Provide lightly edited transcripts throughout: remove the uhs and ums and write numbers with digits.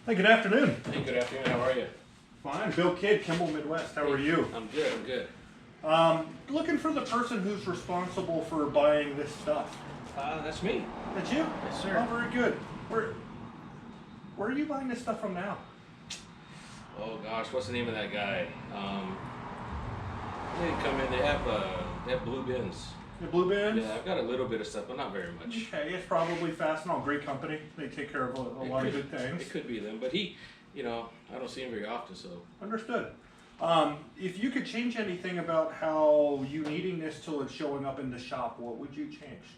Hey, good afternoon. Hey, good afternoon. How are you? Fine. Bill Kidd, Kimball Midwest. How are you? I'm good. I'm good. Looking for the person who's responsible for buying this stuff. That's me. That's you? Yes, sir. Oh, very good. Where are you buying this stuff from now? Oh gosh, what's the name of that guy? They come in. They have blue bins. The Blue Bins? Yeah, I've got a little bit of stuff, but not very much. Okay, it's probably Fastenal. Great company. They take care of a lot of good things. It could be them, but I don't see him very often, so. Understood. If you could change anything about how you needing this till it's showing up in the shop, what would you change?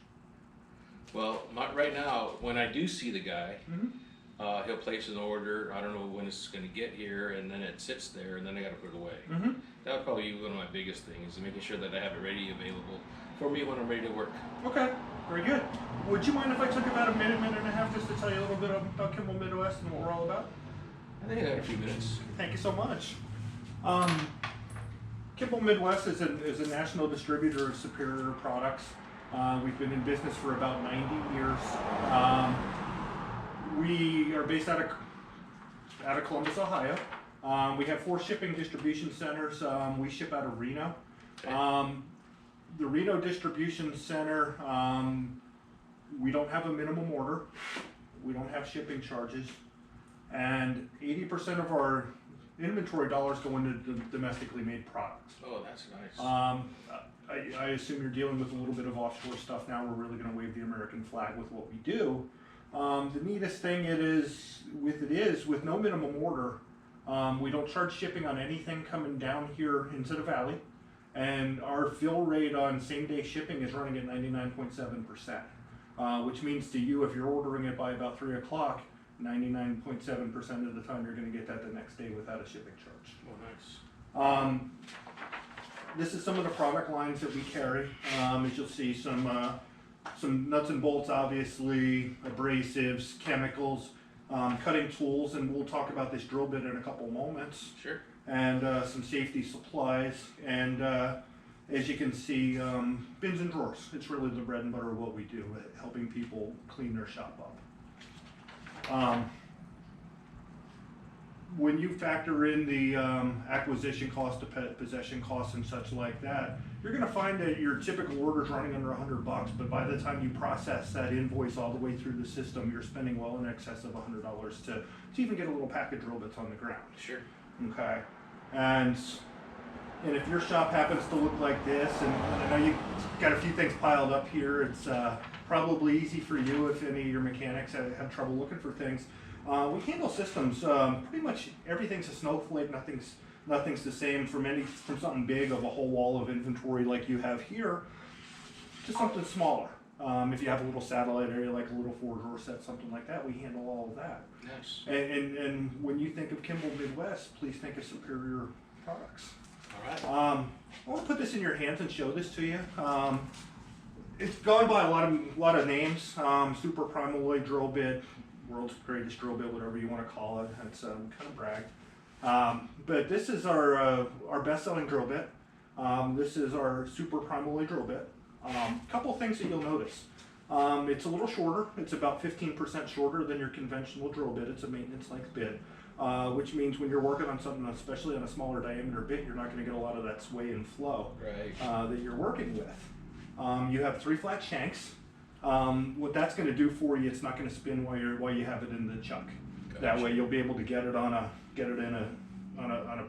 Well, right now, when I do see the guy, Mm-hmm. he'll place an order. I don't know when it's going to get here, and then it sits there, and then I got to put it away. Mm-hmm. That would probably be one of my biggest things, is making sure that I have it ready, available for me when I'm ready to work. Okay, very good. Would you mind if I took about a minute and a half just to tell you a little bit about Kimball Midwest and what we're all about? I think I got a few minutes. Thank you so much. Kimball Midwest is a national distributor of Superior products. We've been in business for about 90 years. We are based out of Columbus, Ohio. We have 4 shipping distribution centers. We ship out of Reno. Okay. The Reno distribution center, we don't have a minimum order. We don't have shipping charges. And 80% of our inventory dollars go into domestically made products. Oh, that's nice. I assume you're dealing with a little bit of offshore stuff now. We're really going to wave the American flag with what we do. The neatest thing with no minimum order, we don't charge shipping on anything coming down here into the valley. And our fill rate on same day shipping is running at 99.7%, which means to you, if you're ordering it by about 3 o'clock, 99.7% of the time you're going to get that the next day without a shipping charge. Oh, nice. This is some of the product lines that we carry. As you'll see, some nuts and bolts, obviously, abrasives, chemicals, cutting tools, and we'll talk about this drill bit in a couple moments. Sure. And some safety supplies, and as you can see, bins and drawers. It's really the bread and butter of what we do, helping people clean their shop up. When you factor in the acquisition cost, the possession costs, and such like that, you're going to find that your typical order is running under $100, but by the time you process that invoice all the way through the system, you're spending well in excess of $100 to even get a little pack of drill bits on the ground. Sure. Okay, and if your shop happens to look like this, and I know you've got a few things piled up here, it's probably easy for you if any of your mechanics have trouble looking for things. We handle systems, pretty much everything's a snowflake, nothing's the same, from something big of a whole wall of inventory like you have here, to something smaller. If you have a little satellite area, like a little 4-drawer set, something like that, we handle all of that. Nice. And when you think of Kimball Midwest, please think of Superior products. All right. I want to put this in your hands and show this to you. It's gone by a lot of names. Super Primaloid drill bit, world's greatest drill bit, whatever you want to call it. It's kind of brag. But this is our best-selling drill bit. This is our Super Primaloid drill bit. Couple things that you'll notice. It's a little shorter. It's about 15% shorter than your conventional drill bit. It's a maintenance length bit, which means when you're working on something, especially on a smaller diameter bit, you're not going to get a lot of that sway and flow that you're working with. You have 3 flat shanks. What that's going to do for you, it's not going to spin while you have it in the chuck. Gotcha. That way you'll be able to get it on a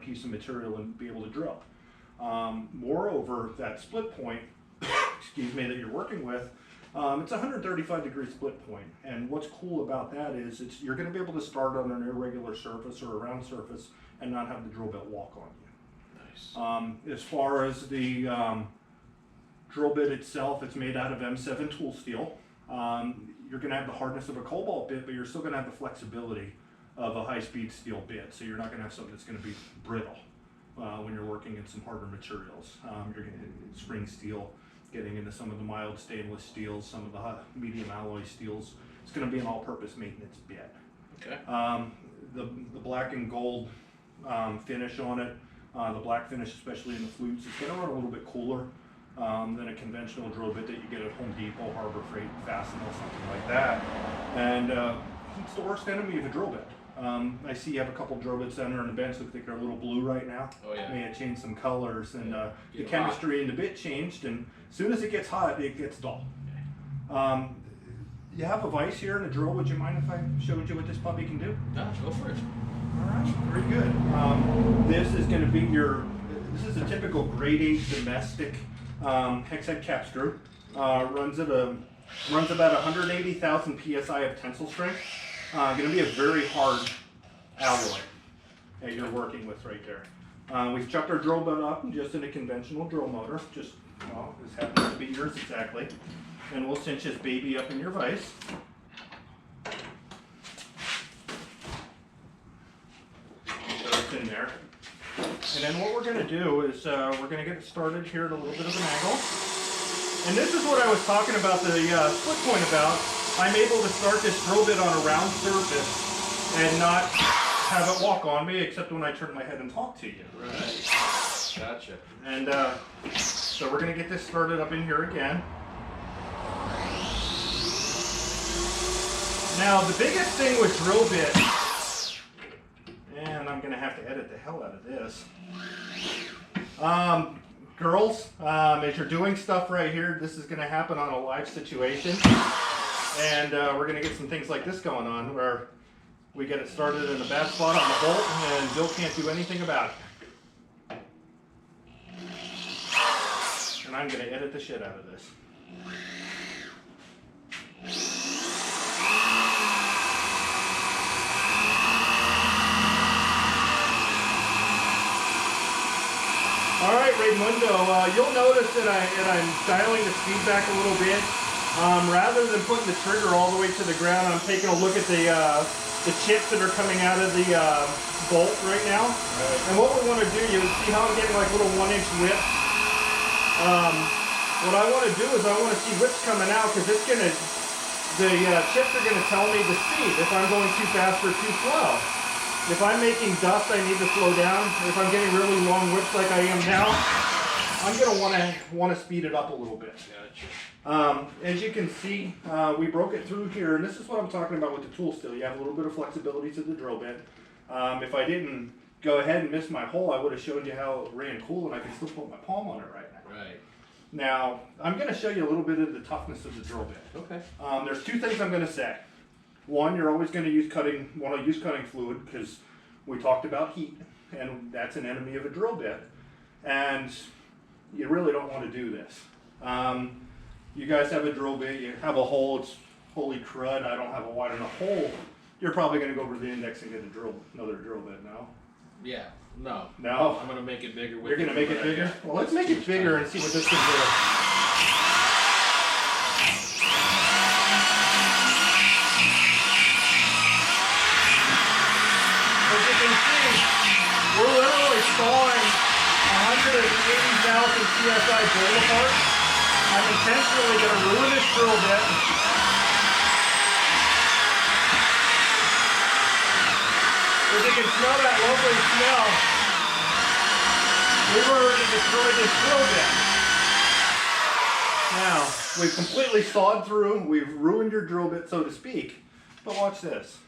piece of material and be able to drill. Moreover, that split point, excuse me, that you're working with, it's a 135-degree split point, and what's cool about that is you're going to be able to start on an irregular surface or a round surface and not have the drill bit walk on you. Nice. As far as the drill bit itself, it's made out of M7 tool steel. You're going to have the hardness of a cobalt bit, but you're still going to have the flexibility of a high-speed steel bit, so you're not going to have something that's going to be brittle when you're working in some harder materials. You're going to spring steel, getting into some of the mild stainless steels, some of the medium alloy steels. It's going to be an all-purpose maintenance bit. Okay. The black and gold finish on it, the black finish, especially in the flutes, is going to run a little bit cooler than a conventional drill bit that you get at Home Depot, Harbor Freight, Fastenal, something like that. And heat's the worst enemy of a drill bit. I see you have a couple drill bits down there on the bench. Look like they're a little blue right now. Oh yeah. May have changed some colors, and the Get chemistry in the bit changed. And as soon as it gets hot, it gets dull. You have a vise here and a drill. Would you mind if I showed you what this puppy can do? No, go for it. All right, very good. This is going to be your. This is a typical grade 8 domestic hex head cap screw. Runs about 180,000 psi of tensile strength. Going to be a very hard alloy that you're working with right there. We've chucked our drill bit up just in a conventional drill motor. Just well, this happens to be yours exactly. And we'll cinch this baby up in your vise. So it's in there. And then what we're going to do is we're going to get it started here at a little bit of an angle. And this is what I was talking about the split point about. I'm able to start this drill bit on a round surface and not have it walk on me, except when I turn my head and talk to you. Right. Gotcha. And so we're going to get this started up in here again. Now, the biggest thing with drill bits, and I'm going to have to edit the hell out of this. Girls, as you're doing stuff right here, this is going to happen on a live situation. And we're going to get some things like this going on where we get it started in a bad spot on the bolt and Bill can't do anything about it. And I'm going to edit the shit out of this. All right, Raymundo, you'll notice that I'm dialing the speed back a little bit. Rather than putting the trigger all the way to the ground, I'm taking a look at the chips that are coming out of the bolt right now. Right. And what we want to do, you see how I'm getting like little 1-inch whips? What I want to do is I want to see whips coming out because the chips are going to tell me the speed, if I'm going too fast or too slow. If I'm making dust, I need to slow down. If I'm getting really long whips like I am now, I'm going to want to speed it up a little bit. Gotcha. As you can see, we broke it through here, and this is what I'm talking about with the tool still. You have a little bit of flexibility to the drill bit. If I didn't go ahead and miss my hole, I would have showed you how it ran cool, and I can still put my palm on it right now. Right. Now, I'm going to show you a little bit of the toughness of the drill bit. Okay. There's two things I'm going to say. One, you're always going to use cutting fluid because we talked about heat, and that's an enemy of a drill bit. And you really don't want to do this. You guys have a drill bit, you have a hole, it's holy crud, I don't have a wide enough hole. You're probably going to go over to the index and get another drill bit, no? Yeah. No. No? I'm going to make it bigger. You're going to make it bigger? Well, let's make it bigger and see what this can do. We're literally sawing 180,000 psi bolt apart. I'm intentionally going to ruin this drill bit. As you can smell that lovely smell, we've already destroyed this drill bit. Now, we've completely sawed through, we've ruined your drill bit, so to speak. But watch this.